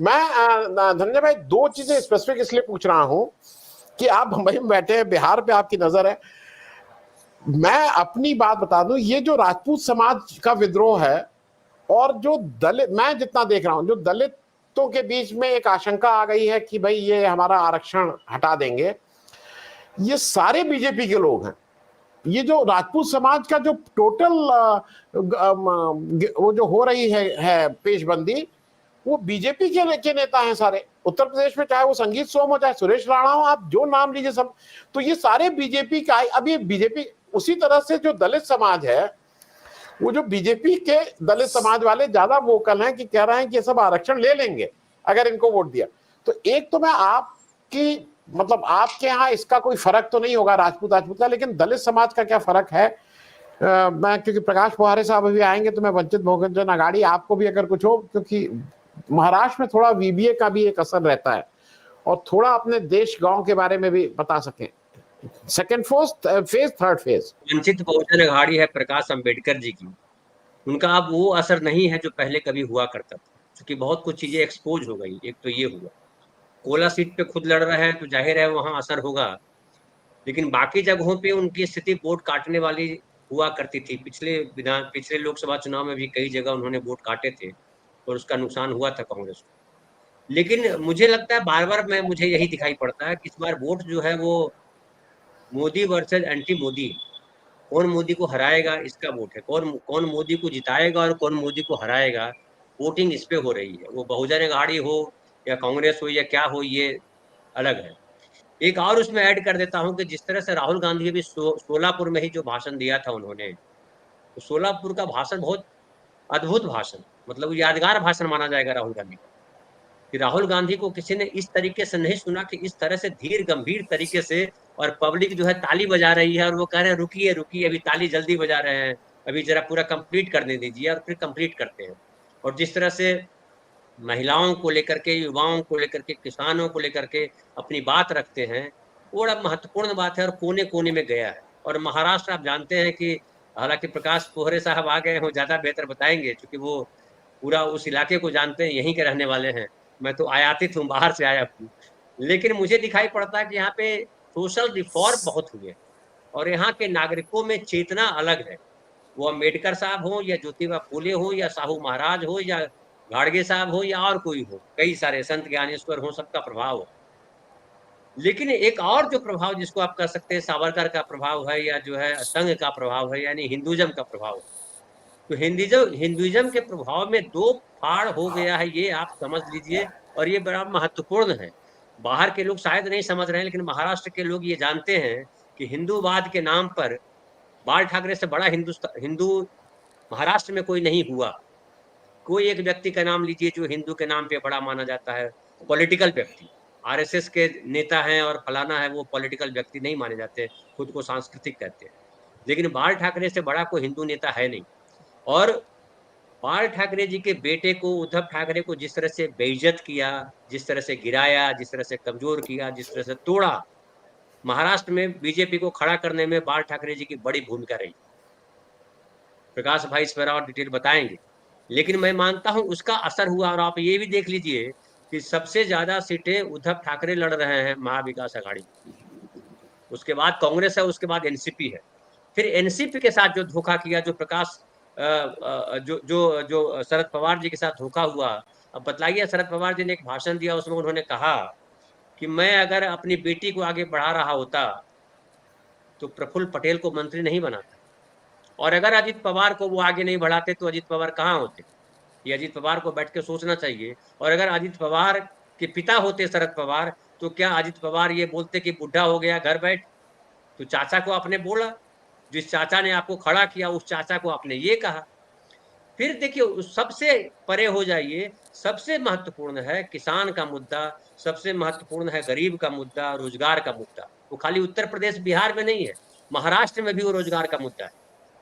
मैं धनंजय भाई दो चीजें स्पेसिफिक इसलिए पूछ रहा हूं कि आप मुंबई में बैठे हैं, बिहार पे आपकी नजर है। मैं अपनी बात बता दूं, ये जो राजपूत समाज का विद्रोह है और जो दलित, मैं जितना देख रहा हूं, जो दलितों के बीच में एक आशंका आ गई है कि भाई ये हमारा आरक्षण हटा देंगे, ये सारे बीजेपी के लोग हैं। ये जो राजपूत समाज का जो टोटल वो जो हो रही है पेशबंदी, वो बीजेपी के नेता हैं सारे उत्तर प्रदेश में, चाहे वो संगीत सोम हो, चाहे सुरेश राणा हो, आप जो नाम लीजिए सब, तो ये सारे बीजेपी का। अब ये बीजेपी उसी तरह से जो दलित समाज है, वो जो बीजेपी के दलित समाज वाले ज्यादा वोकल हैं कि कह रहे हैं कि ये सब आरक्षण ले लेंगे अगर इनको वोट दिया। तो एक तो मैं आपकी मतलब आपके यहाँ इसका कोई फर्क तो नहीं होगा राजपूत राजपूत का, लेकिन दलित समाज का क्या फर्क है? मैं, क्योंकि प्रकाश पोहारे साहब अभी आएंगे, तो मैं वंचित बहुजन अघाड़ी, आपको भी अगर कुछ हो, क्योंकि महाराष्ट्र में थोड़ा वीबीए का भी एक असर रहता है, और थोड़ा अपने देश गांव के बारे में भी बता सकें। Second phase, third phase. Vanchit Bahujan Aghadi है प्रकाश अंबेडकर जी की, उनका अब वो असर नहीं है जो पहले कभी हुआ करता था, क्योंकि बहुत कुछ चीजें एक्सपोज हो गई। एक तो ये हुआ, कोला सीट पे खुद लड़ रहे हैं तो जाहिर है वहां असर होगा, लेकिन बाकी जगहों पे उनकी स्थिति वोट काटने वाली हुआ करती थी। पिछले लोकसभा चुनाव में भी कई जगह उन्होंने वोट काटे थे और उसका नुकसान हुआ था कांग्रेस को। लेकिन मुझे लगता है बार बार मुझे यही दिखाई पड़ता है कि इस बार वोट जो है वो मोदी वर्सेज एंटी मोदी है। कौन मोदी को हराएगा इसका वोट है, कौन कौन मोदी को जिताएगा और कौन मोदी को हराएगा, वोटिंग इस पे हो रही है। वो बहुजन अघाड़ी हो या कांग्रेस हो या क्या हो, ये अलग है। एक और उसमें ऐड कर देता हूं कि जिस तरह से राहुल गांधी भी सोलापुर में ही जो भाषण दिया था उन्होंने, तो सोलापुर का भाषण बहुत अद्भुत भाषण, मतलब यादगार भाषण माना जाएगा राहुल गांधी का। कि राहुल गांधी को किसी ने इस तरीके से नहीं सुना कि इस तरह से धीर गंभीर तरीके से, और पब्लिक जो है ताली बजा रही है और वो कह रहे हैं रुकिए रुकिए, अभी ताली जल्दी बजा रहे हैं, अभी जरा पूरा कंप्लीट करने दीजिए, और फिर कंप्लीट करते हैं। और जिस तरह से महिलाओं को लेकर के, युवाओं को लेकर के, किसानों को लेकर के अपनी बात रखते हैं, वो बड़ा महत्वपूर्ण बात है और कोने कोने में गया है। और महाराष्ट्र आप जानते हैं कि हालांकि प्रकाश पोहरे साहब आ गए हो, ज्यादा बेहतर बताएंगे क्योंकि वो पूरा उस इलाके को जानते हैं, यहीं के रहने वाले हैं। मैं तो आयातित हूँ, बाहर से आया हूँ, लेकिन मुझे दिखाई पड़ता है कि यहाँ पे सोशल रिफॉर्म बहुत हुए और यहाँ के नागरिकों में चेतना अलग है। वो अम्बेडकर साहब हो या ज्योतिबा फूले हो या साहू महाराज हो या गाडगे साहब हो या और कोई हो, कई सारे संत ज्ञानेश्वर हो, सबका प्रभाव हो। लेकिन एक और जो प्रभाव जिसको आप कह सकते हैं सावरकर का प्रभाव है या जो है संघ का प्रभाव है, यानी हिंदुइज्म का प्रभाव है। तो हिंदुइज्म के प्रभाव में दो फाड़ हो गया है, ये आप समझ लीजिए, और ये बड़ा महत्वपूर्ण है। बाहर के लोग शायद नहीं समझ रहे हैं, लेकिन महाराष्ट्र के लोग ये जानते हैं कि हिंदूवाद के नाम पर बाल ठाकरे से बड़ा हिंदू महाराष्ट्र में कोई नहीं हुआ। कोई एक व्यक्ति का नाम लीजिए जो हिंदू के नाम पे बड़ा माना जाता है, पॉलिटिकल व्यक्ति, आरएसएस के नेता हैं और फलाना है, वो पॉलिटिकल व्यक्ति नहीं माने जाते, खुद को सांस्कृतिक कहते हैं। लेकिन बाल ठाकरे से बड़ा कोई हिंदू नेता है नहीं। और बाल ठाकरे जी के बेटे को, उद्धव ठाकरे को जिस तरह से बेइज्जत किया, जिस तरह से गिराया, जिस तरह से कमजोर किया, जिस तरह से तोड़ा, महाराष्ट्र में बीजेपी को खड़ा करने में बाल ठाकरे जी की बड़ी भूमिका रही। प्रकाश भाई इस पर और डिटेल बताएंगे, लेकिन मैं मानता हूं उसका असर हुआ। और आप ये भी देख लीजिए कि सबसे ज्यादा सीटें उद्धव ठाकरे लड़ रहे हैं महाविकास आघाड़ी, उसके बाद कांग्रेस है, उसके बाद एनसीपी है। फिर एनसीपी के साथ जो धोखा किया, जो प्रकाश जो जो जो शरद पवार जी के साथ धोखा हुआ, अब बतलाइए। शरद पवार जी ने एक भाषण दिया, उसमें उन्होंने कहा कि मैं अगर अपनी बेटी को आगे बढ़ा रहा होता तो प्रफुल्ल पटेल को मंत्री नहीं बनाता, और अगर अजित पवार को वो आगे नहीं बढ़ाते तो अजित पवार कहाँ होते, ये अजित पवार को बैठ के सोचना चाहिए। और अगर अजित पवार के पिता होते शरद पवार, तो क्या अजित पवार ये बोलते कि बुढ़ा हो गया घर बैठ? तो चाचा को आपने बोला, जिस चाचा ने आपको खड़ा किया उस चाचा को आपने ये कहा। फिर देखिए सबसे परे हो जाइए, सबसे महत्वपूर्ण है किसान का मुद्दा, सबसे महत्वपूर्ण है गरीब का मुद्दा, रोजगार का मुद्दा। वो खाली उत्तर प्रदेश बिहार में नहीं है, महाराष्ट्र में भी वो रोजगार का मुद्दा है।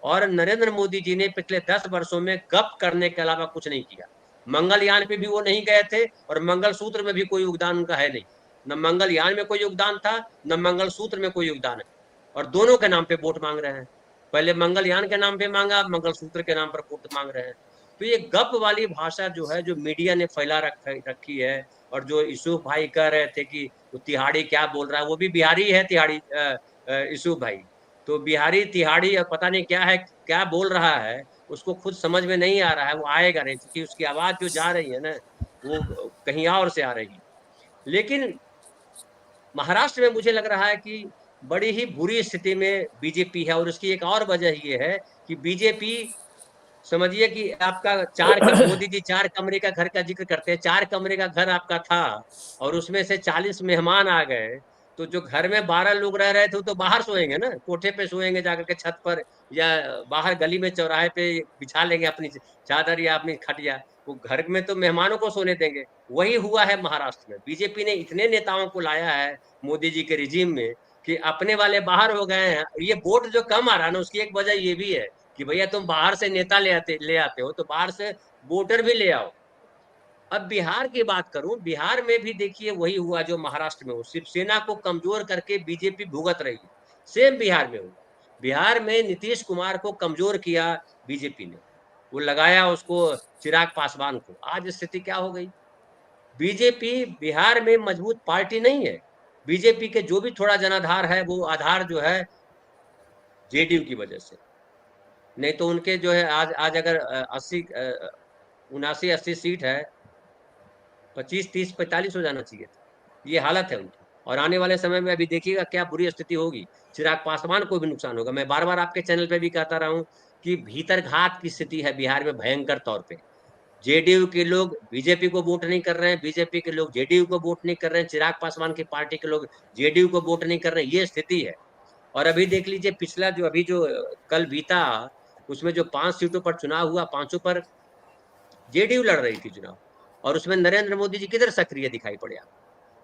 और नरेंद्र मोदी जी ने पिछले 10 वर्षों में गप करने के अलावा कुछ नहीं किया। मंगलयान पे भी वो नहीं गए थे और मंगलसूत्र में भी कोई योगदान उनका है नहीं। न मंगलयान में कोई योगदान था, न मंगलसूत्र में कोई योगदान है, और दोनों के नाम पे वोट मांग रहे हैं। पहले मंगलयान के नाम पे मांगा, मंगलसूत्र के नाम पर वोट मांग रहे हैं। तो ये गप वाली भाषा जो है, जो मीडिया ने फैला रखी है, और जो यूसुफ भाई कह रहे थे कि वो तिहाड़ी क्या बोल रहा है, वो भी बिहारी है तिहाड़ी, यूसुफ भाई तो बिहारी तिहाड़ी, और पता नहीं क्या है, क्या बोल रहा है, उसको खुद समझ में नहीं आ रहा है, वो आएगा नहीं, क्योंकि उसकी आवाज जो जा रही है ना, वो कहीं और से आ रही है। लेकिन महाराष्ट्र में मुझे लग रहा है कि बड़ी ही बुरी स्थिति में बीजेपी है, और उसकी एक और वजह ये है कि बीजेपी, समझिए कि आपका मोदी जी 4 कमरे का घर का जिक्र करते हैं, 4 कमरे का घर आपका था और उसमें से 40 मेहमान आ गए, तो जो घर में 12 लोग रह रहे थे तो बाहर सोएंगे ना, कोठे पे सोएंगे जाकर के, छत पर, या बाहर गली में चौराहे पे बिछा लेंगे अपनी चादर या अपनी खटिया, वो घर में तो मेहमानों को सोने देंगे। वही हुआ है महाराष्ट्र में। बीजेपी ने इतने नेताओं को लाया है मोदी जी के रिजीम में कि अपने वाले बाहर हो गए हैं। ये वोट जो कम आ रहा है ना, उसकी एक वजह ये भी है कि भैया तुम बाहर से नेता ले आते हो, तो बाहर से वोटर भी ले आओ। अब बिहार की बात करूं, बिहार में भी देखिए वही हुआ जो महाराष्ट्र में हो, शिवसेना को कमजोर करके बीजेपी भुगत रही है, सेम बिहार में हुआ। बिहार में नीतीश कुमार को कमजोर किया बीजेपी ने, वो लगाया उसको चिराग पासवान को। आज स्थिति क्या हो गई, बीजेपी बिहार में मजबूत पार्टी नहीं है। बीजेपी के जो भी थोड़ा जनाधार है, वो आधार जो है जेडीयू की वजह से, नहीं तो उनके जो है आज आज अगर 79-80 सीट है, 25-30-45 हो जाना चाहिए था। ये हालत है उनकी, और आने वाले समय में अभी देखिएगा क्या बुरी स्थिति होगी। चिराग पासवान को भी नुकसान होगा। मैं बार बार आपके चैनल पे भी कहता रहा हूँ कि भीतर घात की स्थिति है बिहार में भयंकर तौर पे। जेडीयू के लोग बीजेपी को वोट नहीं कर रहे हैं, बीजेपी के लोग जेडीयू को वोट नहीं कर रहे हैं, चिराग पासवान की पार्टी के लोग जेडीयू को वोट नहीं कर रहे हैं, ये स्थिति है। और अभी देख लीजिए पिछला जो अभी जो कल बीता, उसमें जो 5 सीटों पर चुनाव हुआ, 5 पर जेडीयू लड़ रही थी चुनाव, और उसमें नरेंद्र मोदी जी किधर सक्रिय दिखाई पड़े।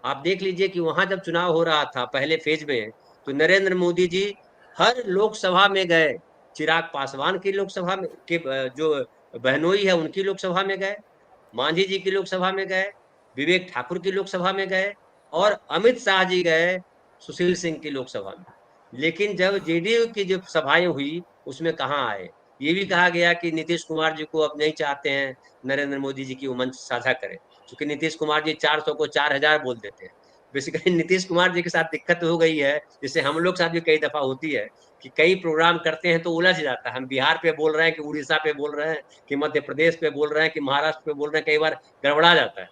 आप देख लीजिए कि वहां जब चुनाव हो रहा था पहले फेज में, तो नरेंद्र मोदी जी हर लोकसभा में गए, चिराग पासवान की लोकसभा में के जो बहनोई है उनकी लोकसभा में गए, मांझी जी की लोकसभा में गए, विवेक ठाकुर की लोकसभा में गए, और अमित शाह जी गए सुशील सिंह की लोकसभा में। लेकिन जब जेडीयू की जो सभाएं हुई उसमें कहाँ आए। ये भी कहा गया कि नीतीश कुमार जी को अब नहीं चाहते हैं नरेंद्र मोदी जी की वो मंच साझा करें, क्योंकि नीतीश कुमार जी 400 को 4000 बोल देते हैं। बेसिकली नीतीश कुमार जी के साथ दिक्कत हो गई है, जिससे हम लोग साथ भी कई दफा होती है कि कई प्रोग्राम करते हैं तो उलझ जाता है। हम बिहार पे बोल रहे हैं कि उड़ीसा पे बोल रहे हैं कि मध्य प्रदेश पे बोल रहे हैं कि महाराष्ट्र पे बोल रहे हैं, कई बार गड़बड़ा जाता है।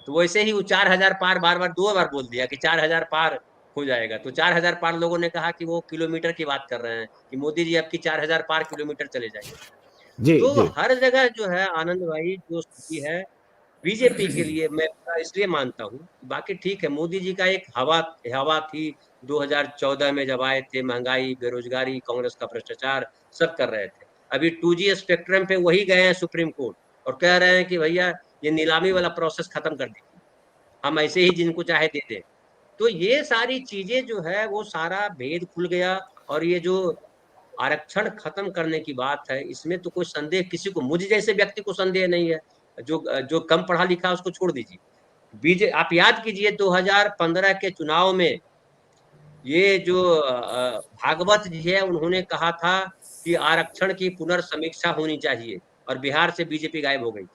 तो वैसे ही वो 4000 पार बार बार 2 बार बोल दिया कि 4000 पार हो जाएगा। तो 4000 पार लोगों ने कहा कि वो किलोमीटर की बात कर रहे हैं कि मोदी जी आपकी 4000 पार किलोमीटर चले जाएंगे। जी तो जी हर जगह जो है आनंद भाई जो स्थिति है बीजेपी के लिए, मैं इसलिए मानता हूँ। बाकी ठीक है, मोदी जी का एक हवा थी 2014 में जब आए थे, महंगाई, बेरोजगारी, कांग्रेस का भ्रष्टाचार सब कर रहे थे। अभी 2G स्पेक्ट्रम पे वही गए हैं सुप्रीम कोर्ट और कह रहे हैं कि भैया ये नीलामी वाला प्रोसेस खत्म कर दीजिए, हम ऐसे ही जिनको चाहे दे दें। तो ये सारी चीजें जो है वो सारा भेद खुल गया। और ये जो आरक्षण खत्म करने की बात है, इसमें तो कोई संदेह किसी को, मुझ जैसे व्यक्ति को संदेह नहीं है। जो जो कम पढ़ा लिखा उसको छोड़ दीजिए। आप याद कीजिए 2015 के चुनाव में ये जो भागवत जी है उन्होंने कहा था कि आरक्षण की पुनर्समीक्षा होनी चाहिए, और बिहार से बीजेपी गायब हो गई।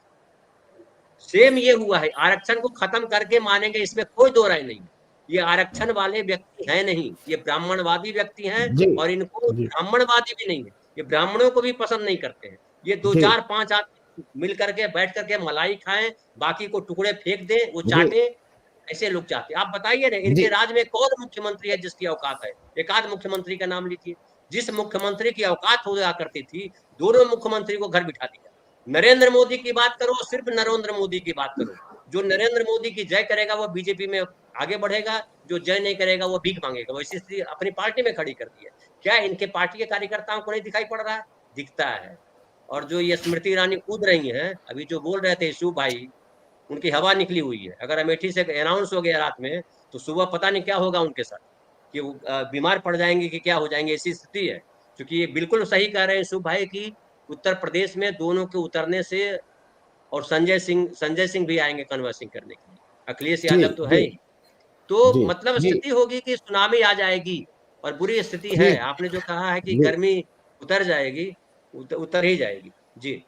सेम ये हुआ है, आरक्षण को खत्म करके मानेंगे, इसमें कोई दो राय नहीं। ये आरक्षण वाले व्यक्ति हैं नहीं, ये ब्राह्मणवादी व्यक्ति हैं, जी और इनको जी ब्राह्मणवादी भी नहीं है, ये ब्राह्मणों को भी पसंद नहीं करते हैं। ये 2 जी 4 5 आदमी मिल करके बैठ करके मलाई खाएं, बाकी को टुकड़े फेंक दें, वो जी चाटे, ऐसे लोग चाहते हैं। आप बताइए ना, जी इनके राज में कौन मुख्यमंत्री है जिसकी औकात है? एक आध मुख्यमंत्री का नाम लीजिए। जिस मुख्यमंत्री की औकात हो जाया करती थी, दोनों मुख्यमंत्री को घर बिठा दिया। नरेंद्र मोदी की बात करो, सिर्फ नरेंद्र मोदी की बात करो। जो नरेंद्र मोदी की जय करेगा वो बीजेपी में आगे बढ़ेगा, जो जय नहीं करेगा वो भीख मांगेगा। वैसी स्थिति अपनी पार्टी में खड़ी कर दी है। क्या इनके पार्टी के कार्यकर्ताओं को नहीं दिखाई पड़ रहा है? दिखता है। और जो ये स्मृति ईरानी कूद रही हैं, अभी जो बोल रहे थे यशु भाई, उनकी हवा निकली हुई है। अगर अमेठी से अनाउंस हो गया रात में, तो सुबह पता नहीं क्या होगा उनके साथ, कि वो बीमार पड़ जाएंगे कि क्या हो जाएंगे, ऐसी स्थिति है। क्योंकि ये बिल्कुल सही कह रहे हैं यशु भाई की उत्तर प्रदेश में दोनों के उतरने से, और संजय सिंह भी आएंगे कन्वर्सिंग करने के लिए, अखिलेश जी यादव तो है जी ही। तो जी मतलब जी स्थिति होगी कि सुनामी आ जाएगी, और बुरी स्थिति जी है। आपने जो कहा है कि जी गर्मी उतर जाएगी, उतर ही जाएगी। जी